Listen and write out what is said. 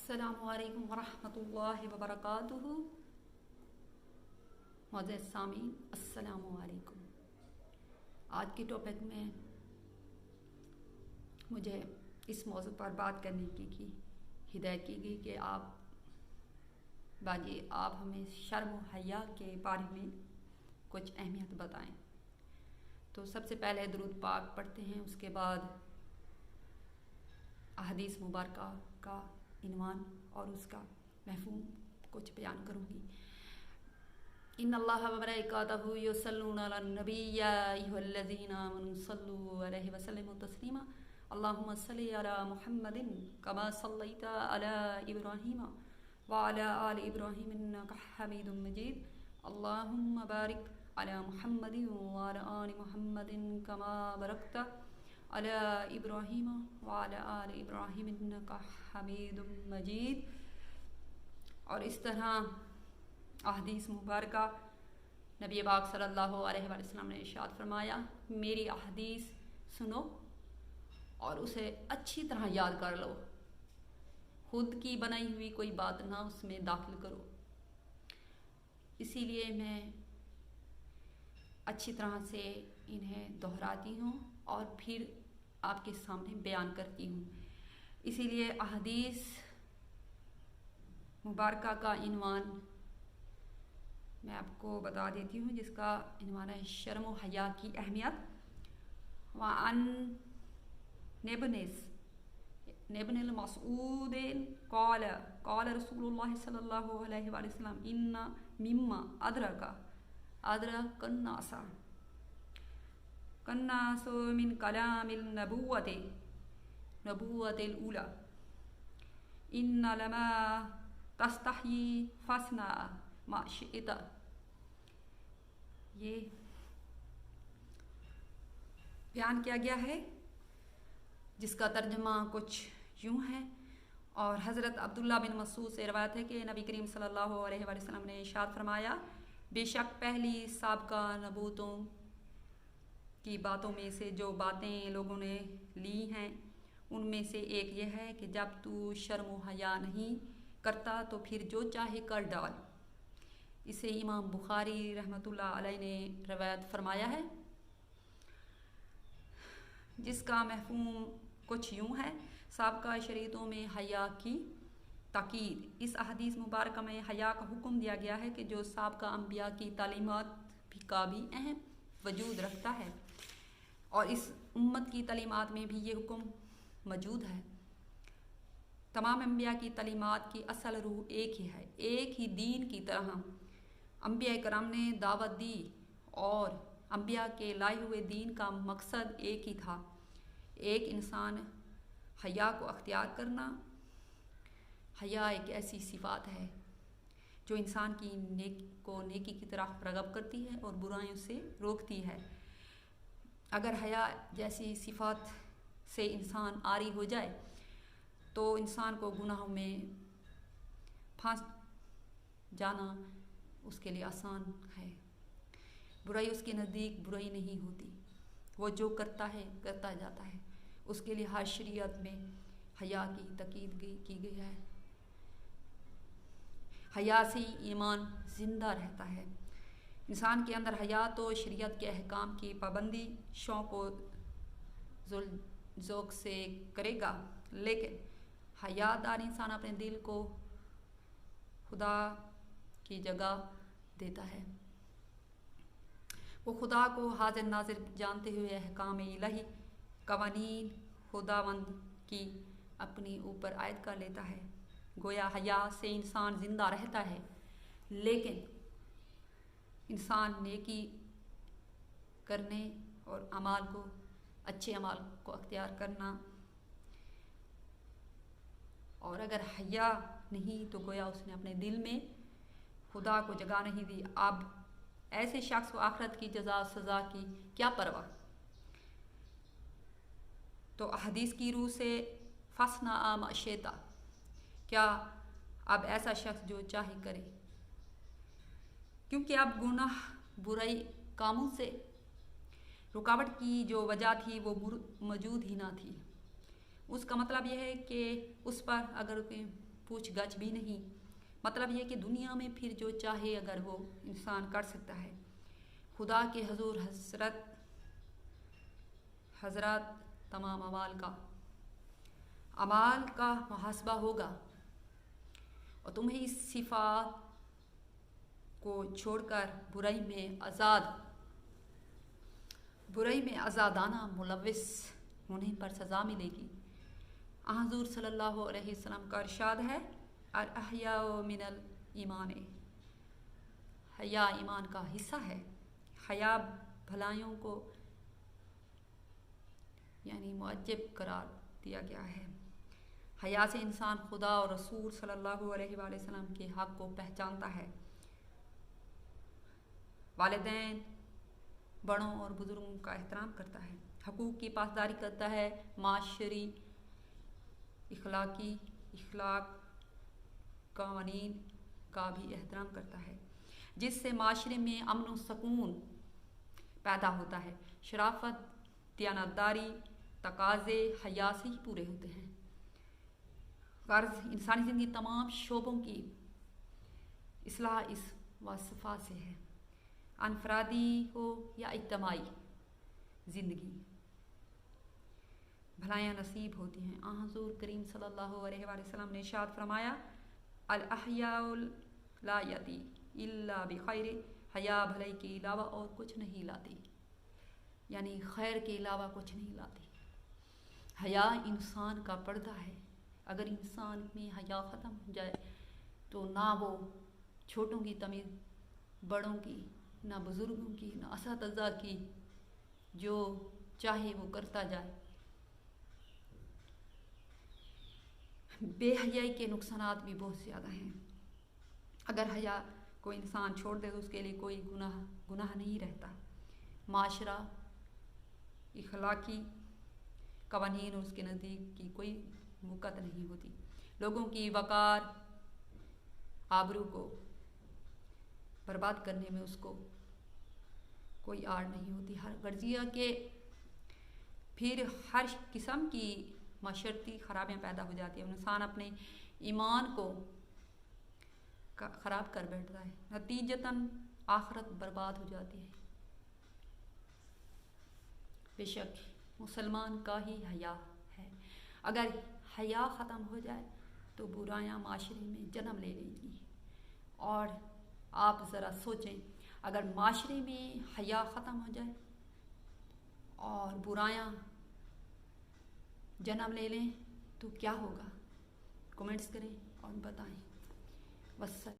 السلام علیکم ورحمۃ اللہ وبرکاتہ۔ معزز سامعین، السلام علیکم۔ آج کے ٹاپک میں مجھے اس موضوع پر بات کرنے کی ہدایت کی گئی کہ آپ ہمیں شرم و حیا کے بارے میں کچھ اہمیت بتائیں۔ تو سب سے پہلے درود پاک پڑھتے ہیں، اس کے بعد احادیث مبارکہ کا عنوان اور اس کا مفہوم کچھ بیان کروں گی۔ ان اللہ و ملائکتہ یصلون علی النبی یا ایھا الذین آمنوا صلوا علیہ وسلموا تسلیما اللهم صل علی محمد کما صلیت علی ابراہیم وعلی آل ابراہیم انک حمید مجید اللهم بارک علی محمد وعلی آل محمد کما بارکت علی ابراہیم وعلی آل ابراہیم انک حمید مجید۔ اور اس طرح احادیث مبارکہ نبی پاک صلی اللہ علیہ وسلم نے ارشاد فرمایا، میری احادیث سنو اور اسے اچھی طرح یاد کر لو، خود کی بنائی ہوئی کوئی بات نہ اس میں داخل کرو۔ اسی لیے میں اچھی طرح سے انہیں دہراتی ہوں اور پھر آپ کے سامنے بیان کرتی ہوں۔ اسی لیے احادیث مبارکہ کا عنوان میں آپ کو بتا دیتی ہوں، جس کا عنوان ہے شرم و حیا کی اہمیت۔ وعن ابن مسعود قال قال رسول اللہ صلی اللہ علیہ وسلم ان مما ادرک الناس من کلام النبوۃ الاولی ان لما تستحیی فاصنع ما شئت۔ یہ بیان کیا گیا ہے، جس کا ترجمہ کچھ یوں ہے، اور حضرت عبداللہ بن مسعود سے روایت ہے کہ نبی کریم صلی اللہ علیہ وسلم نے ارشاد فرمایا، بے شک پہلی سابقہ نبوتوں کی باتوں میں سے جو باتیں لوگوں نے لی ہیں، ان میں سے ایک یہ ہے کہ جب تو شرم و حیا نہیں کرتا تو پھر جو چاہے کر ڈال۔ اسے امام بخاری رحمۃ اللہ علیہ نے روایت فرمایا ہے، جس کا مفہوم کچھ یوں ہے، سابقہ شریعتوں میں حیا کی تاکید۔ اس احادیث مبارکہ میں حیا کا حکم دیا گیا ہے کہ جو سابقہ انبیاء کی تعلیمات کا بھی اہم وجود رکھتا ہے، اور اس امت کی تعلیمات میں بھی یہ حکم موجود ہے۔ تمام انبیاء کی تعلیمات کی اصل روح ایک ہی ہے، ایک ہی دین کی طرح انبیاء کرام نے دعوت دی، اور انبیاء کے لائے ہوئے دین کا مقصد ایک ہی تھا، ایک انسان حیا کو اختیار کرنا۔ حیا ایک ایسی صفات ہے جو انسان کی نیکی کی طرف رغب کرتی ہے اور برائیوں سے روکتی ہے۔ اگر حیا جیسی صفات سے انسان عاری ہو جائے تو انسان کو گناہوں میں پھنس جانا اس کے لیے آسان ہے۔ برائی اس کے نزدیک برائی نہیں ہوتی، وہ جو کرتا ہے کرتا جاتا ہے۔ اس کے لیے ہر شریعت میں حیا کی تاکید کی گئی ہے۔ حیا سے ایمان زندہ رہتا ہے۔ انسان کے اندر حیا تو شریعت کے احکام کی پابندی شوق و ذوق سے کرے گا، لیکن حیا دار انسان اپنے دل کو خدا کی جگہ دیتا ہے۔ وہ خدا کو حاضر ناظر جانتے ہوئے احکام الہی، قوانین خداوند کی اپنی اوپر عائد کر لیتا ہے۔ گویا حیا سے انسان زندہ رہتا ہے، لیکن انسان نیکی کرنے اور اچھے اعمال کو اختیار کرنا، اور اگر حیا نہیں تو گویا اس نے اپنے دل میں خدا کو جگہ نہیں دی۔ اب ایسے شخص کو آخرت کی جزا سزا کی کیا پرواہ؟ تو احادیث کی روح سے فاصنع ما شئت، کیا اب ایسا شخص جو چاہے کرے، کیونکہ اب گناہ برائی کاموں سے رکاوٹ کی جو وجہ تھی وہ موجود ہی نہ تھی۔ اس کا مطلب یہ ہے کہ اس پر اگر پوچھ گچھ بھی نہیں۔ مطلب یہ کہ دنیا میں پھر جو چاہے اگر وہ انسان کر سکتا ہے۔ خدا کے حضور حضرات تمام اعمال کا محاسبہ ہوگا، اور تمہیں اس صفات کو چھوڑ کر برائی میں آزادانہ ملوث ہونے پر سزا ملے گی۔ حضور صلی اللہ علیہ وسلم کا ارشاد ہے، الحیاء من الایمان، حیا ایمان کا حصہ ہے۔ حیا بھلائیوں کو یعنی معجب قرار دیا گیا ہے۔ حیا سے انسان خدا اور رسول صلی اللہ علیہ وآلہ وسلم کے حق کو پہچانتا ہے، والدین، بڑوں اور بزرگوں کا احترام کرتا ہے، حقوق کی پاسداری کرتا ہے، معاشری اخلاق قوانین کا بھی احترام کرتا ہے، جس سے معاشرے میں امن و سکون پیدا ہوتا ہے۔ شرافت، دیانتداری، تقاضے حیا سے ہی پورے ہوتے ہیں۔ غرض انسانی زندگی تمام شعبوں کی اصلاح اس وصفہ سے ہے، انفرادی ہو یا اجتماعی زندگی بھلائیاں نصیب ہوتی ہیں۔ حضور کریم صلی اللہ علیہ وآلہ وسلم نے ارشاد فرمایا، الاحیاء لا یاتی الا بخیر، حیا بھلائی کے علاوہ اور کچھ نہیں لاتی، یعنی خیر کے علاوہ کچھ نہیں لاتی۔ حیا انسان کا پردہ ہے۔ اگر انسان میں حیا ختم ہو جائے تو نہ وہ چھوٹوں کی تمیز، بڑوں کی، نہ بزرگوں کی، نہ اساتذہ کی، جو چاہے وہ کرتا جائے۔ بے حیائی کے نقصانات بھی بہت زیادہ ہیں۔ اگر حیا کو انسان چھوڑ دے تو اس کے لیے کوئی گناہ نہیں رہتا۔ معاشرہ، اخلاقی قوانین اور اس کے نزدیک کی کوئی وقت نہیں ہوتی۔ لوگوں کی وقار، آبرو کو برباد کرنے میں اس کو کوئی آڑ نہیں ہوتی۔ ہر غرضیہ کے پھر ہر قسم کی معاشرتی خرابیاں پیدا ہو جاتی ہیں، انسان اپنے ایمان کو خراب کر بیٹھتا ہے، نتیجتاً آخرت برباد ہو جاتی ہے۔ بے شک مسلمان کا ہی حیا ہے۔ اگر حیا ختم ہو جائے تو برائیاں معاشرے میں جنم لے لیں گی۔ اور آپ ذرا سوچیں، اگر معاشرے میں حیا ختم ہو جائے اور برائیاں جنم لے لیں تو کیا ہوگا؟ کمنٹس کریں اور بتائیں۔ والسلام۔